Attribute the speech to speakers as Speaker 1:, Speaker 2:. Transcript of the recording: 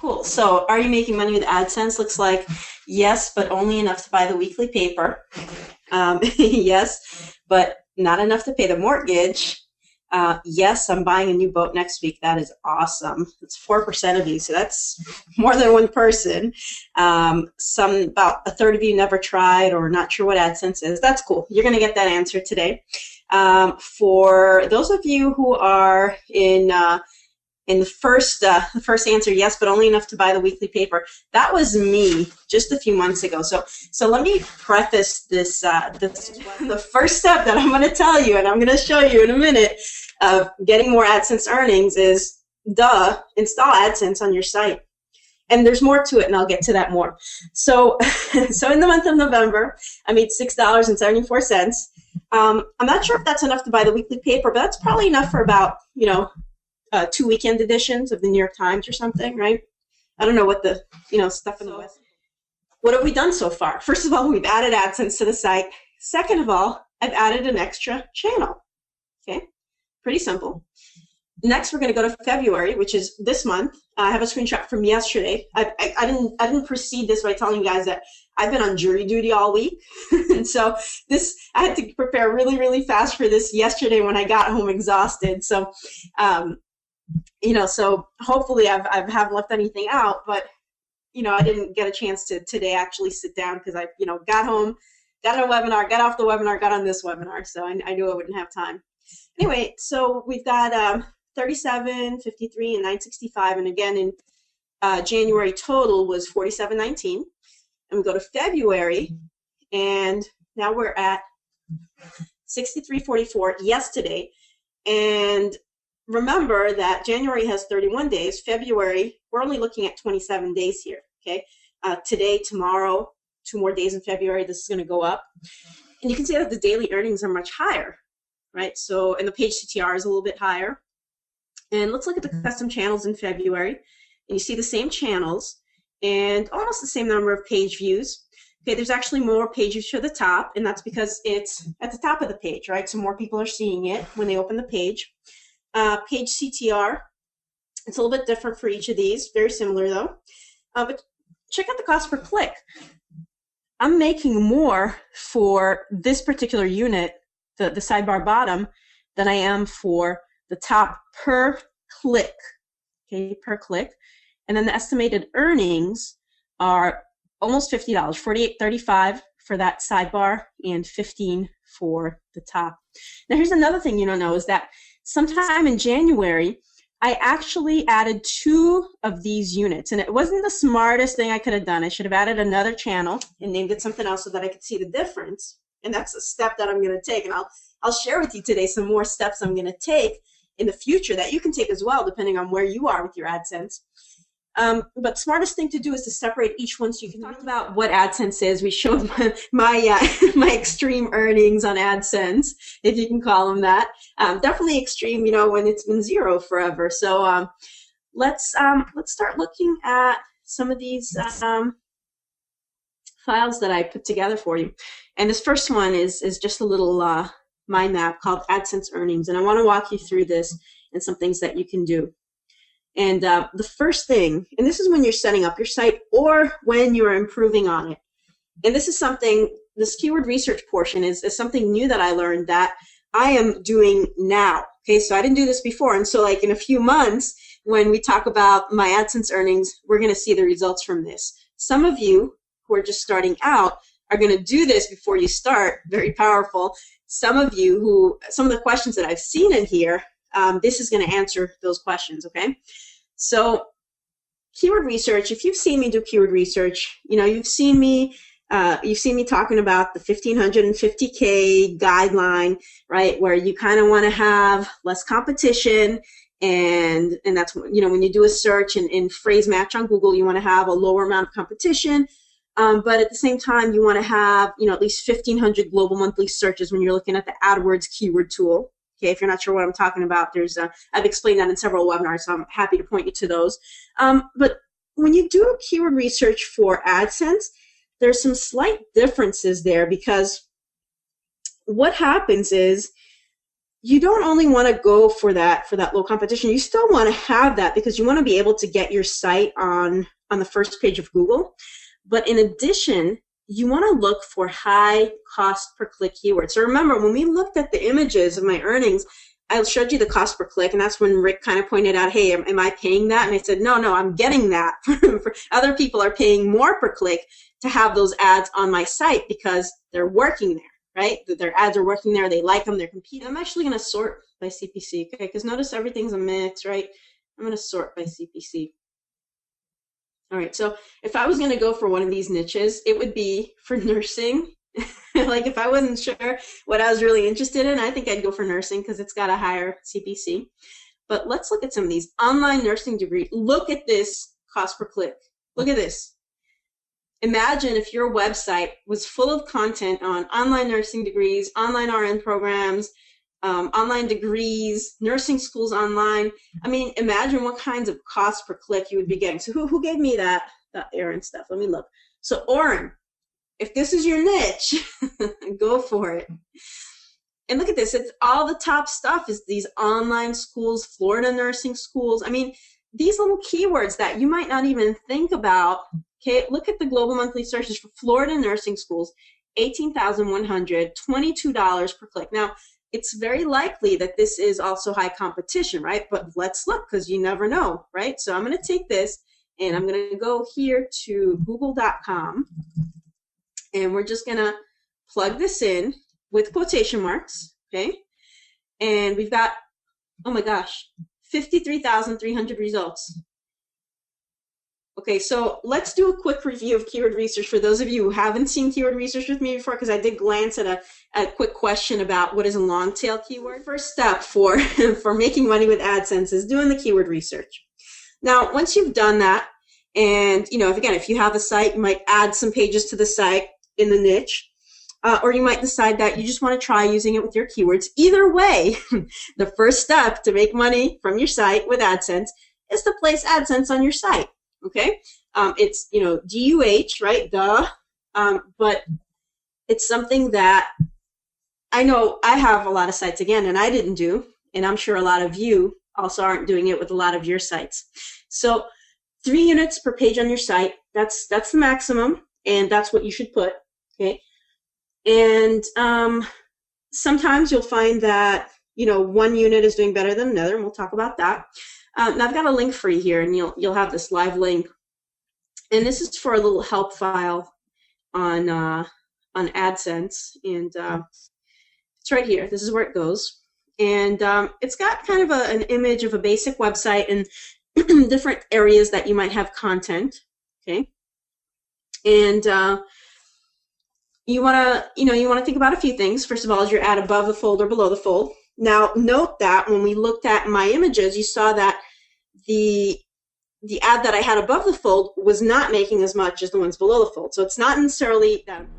Speaker 1: Cool. So are you making money with AdSense? Looks like yes, but only enough to buy the weekly paper. Yes, but not enough to pay the mortgage. Yes, I'm buying a new boat next week. That is awesome. It's 4% of you, so that's more than one person. About a third of you never tried or not sure what AdSense is. That's cool. You're going to get that answer today. For those of you who are in the first answer, yes, but only enough to buy the weekly paper. That was me just a few months ago. So let me preface this. The first step that I'm going to tell you, and I'm going to show you in a minute, of getting more AdSense earnings is, install AdSense on your site. And there's more to it, and I'll get to that more. So, so in the month of November, I made $6.74. I'm not sure if that's enough to buy the weekly paper, but that's probably enough for about, 2 weekend editions of the New York Times or something, right? I don't know what the, stuff in the West. What have we done so far? First of all, we've added AdSense to the site. Second of all, I've added an extra channel. Okay, pretty simple. Next, we're going to go to February, which is this month. I have a screenshot from yesterday. I didn't precede this by telling you guys that I've been on jury duty all week, and so I had to prepare really, really fast for this yesterday when I got home exhausted. So, so hopefully I haven't left anything out, but I didn't get a chance to today actually sit down because I got home, got on a webinar, got off the webinar, got on this webinar, so I knew I wouldn't have time. Anyway, so we've got 37, 53, and 965, and again in January total was 47.19, and we go to February, and now we're at 63.44 yesterday, and remember that January has 31 days. February, we're only looking at 27 days here, okay? Today, tomorrow, 2 more days in February, this is going to go up. And you can see that the daily earnings are much higher, right? So, and the page CTR is a little bit higher. And let's look at the custom channels in February. And you see the same channels and almost the same number of page views. Okay, there's actually more page views to the top, and that's because it's at the top of the page, right? So more people are seeing it when they open the page. Page CTR, it's a little bit different for each of these, very similar though. But check out the cost per click. I'm making more for this particular unit, the sidebar bottom, than I am for the top per click, okay, per click. And then the estimated earnings are almost $50, $48.35 for that sidebar and $15 for the top. Now here's another thing you don't know is that sometime in January, I actually added 2 of these units, and it wasn't the smartest thing I could have done. I should have added another channel and named it something else so that I could see the difference. And that's a step that I'm going to take, and I'll share with you today some more steps I'm going to take in the future that you can take as well, depending on where you are with your AdSense. But smartest thing to do is to separate each one so you can talk about what AdSense is. We showed my extreme earnings on AdSense, if you can call them that. Definitely extreme, when it's been 0 forever. So let's start looking at some of these files that I put together for you. And this first one is just a little mind map called AdSense earnings, and I want to walk you through this and some things that you can do. And the first thing, and this is when you're setting up your site or when you're improving on it. And this is something, this keyword research portion is something new that I learned that I am doing now. Okay, so I didn't do this before. And so like in a few months, when we talk about my AdSense earnings, we're going to see the results from this. Some of you who are just starting out are going to do this before you start, very powerful. Some of you some of the questions that I've seen in here, this is going to answer those questions, okay? So keyword research, if you've seen me do keyword research, you've seen me talking about the 1,550K guideline, right, where you kind of want to have less competition, and that's, when you do a search and phrase match on Google, you want to have a lower amount of competition, but at the same time, you want to have, at least 1,500 global monthly searches when you're looking at the AdWords keyword tool. Okay, if you're not sure what I'm talking about, I've explained that in several webinars, so I'm happy to point you to those. But when you do a keyword research for AdSense, there's some slight differences there, because what happens is you don't only want to go for that low competition. You still want to have that because you want to be able to get your site on the first page of Google. But in addition, you want to look for high cost per click keywords. So remember, when we looked at the images of my earnings, I showed you the cost per click, and that's when Rick kind of pointed out, hey, am I paying that? And I said, no, I'm getting that. Other people are paying more per click to have those ads on my site because they're working there, right? Their ads are working there, they like them, they're competing. I'm actually going to sort by CPC, okay? Because notice everything's a mix, right? I'm going to sort by CPC. All right, so if I was going to go for one of these niches, it would be for nursing. Like if I wasn't sure what I was really interested in, I think I'd go for nursing because it's got a higher CPC. But let's look at some of these. Online nursing degree. Look at this cost per click. Look at this. Imagine if your website was full of content on online nursing degrees, online RN programs, online degrees, nursing schools online. I mean, imagine what kinds of cost per click you would be getting. So who gave me that error and stuff? Let me look. So Oren, if this is your niche, go for it. And look at this. It's all the top stuff is these online schools, Florida nursing schools. I mean, these little keywords that you might not even think about. Okay, look at the global monthly searches for Florida nursing schools, 18,100, $22 per click. Now, it's very likely that this is also high competition, right? But let's look because you never know, right? So I'm going to take this and I'm going to go here to google.com and we're just going to plug this in with quotation marks, okay? And we've got, oh my gosh, 53,300 results. Okay, so let's do a quick review of keyword research for those of you who haven't seen keyword research with me before, because I did glance at a quick question about what is a long tail keyword. First step for making money with AdSense is doing the keyword research. Now, once you've done that, and if you have a site, you might add some pages to the site in the niche, or you might decide that you just want to try using it with your keywords. Either way, the first step to make money from your site with AdSense is to place AdSense on your site. Okay, it's DUH, right? Duh, but it's something that I know I have a lot of sites again, and I didn't do, and I'm sure a lot of you also aren't doing it with a lot of your sites. So 3 units per page on your site. That's the maximum, and that's what you should put. Okay, and sometimes you'll find that 1 unit is doing better than another, and we'll talk about that. Now I've got a link for you here, and you'll have this live link, and this is for a little help file on AdSense, and it's right here. This is where it goes, and it's got kind of an image of a basic website and different areas that you might have content. Okay, and you want to think about a few things. First of all, is your ad above the fold or below the fold? Now, note that when we looked at my images, you saw that the ad that I had above the fold was not making as much as the ones below the fold. So it's not necessarily that important.